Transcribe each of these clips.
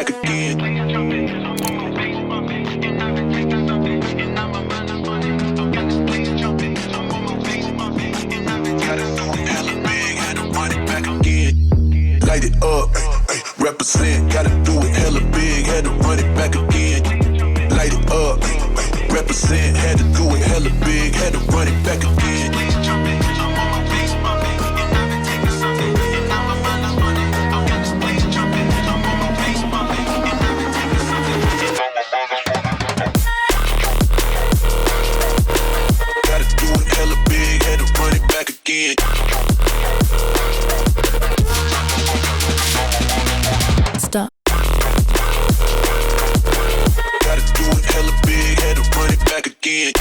back again. Gotta do it hella big, had to run it back again. Light it up, represent. Gotta do it hella big, had to run it back again. Light it up, represent. Had to do it hella big, had to run it back again. Gotta do it hella big, had to run it back again. Stop. Gotta do it hella big, had to run it back again.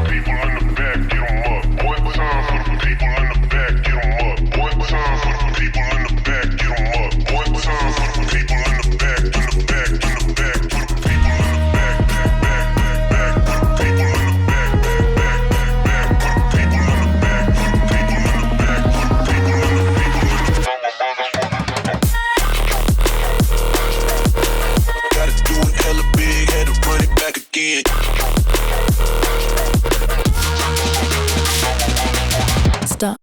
People in the back, get 'em up. What time for the people in the back, get 'em up. What time for the people in the back, get 'em up. What time for the people in the back, in the back, in the back. For the people in the back, back, back, back. For the people in the back, back, back, back. For the people in the back, for the people in the back, for the people in the Gotta do it hella big, had to run it back again. Stop.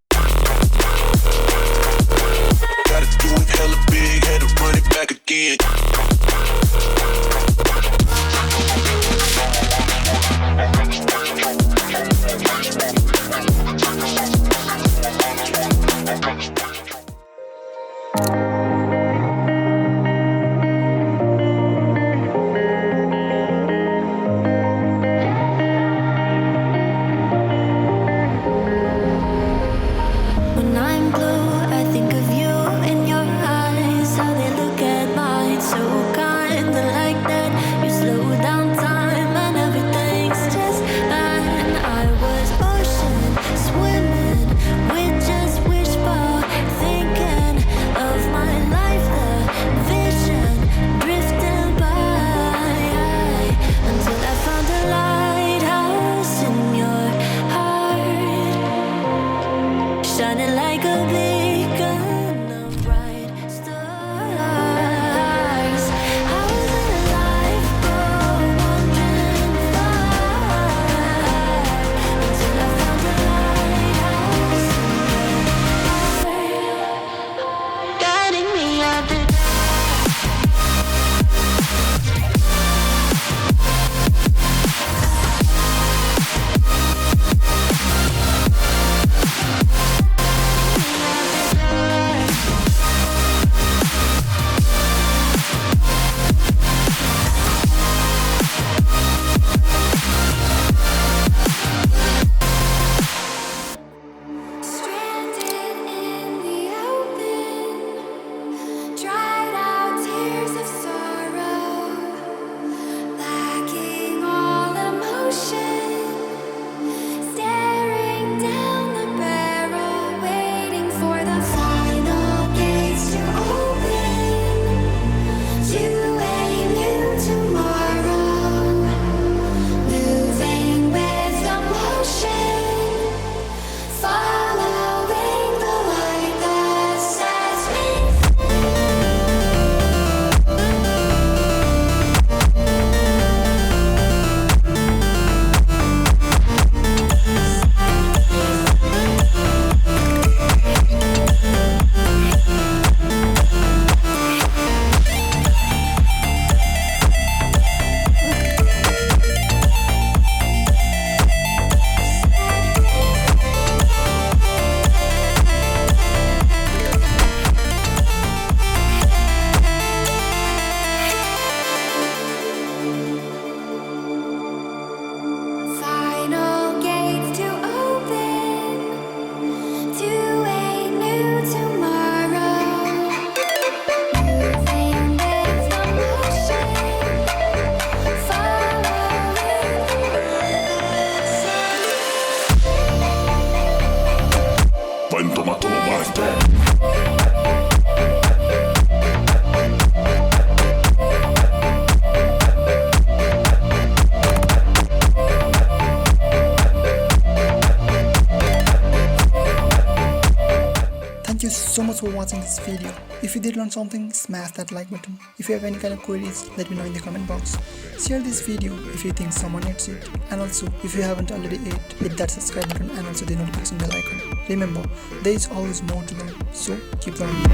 Gotta do it hella big, had to run it back again. you so much for watching this video. If you did learn something, smash that like button. If you have any kind of queries, let me know in the comment box. Share this video if you think someone needs it. And also, if you haven't already hit that subscribe button and also the notification bell icon. Remember, there is always more to learn, so keep learning.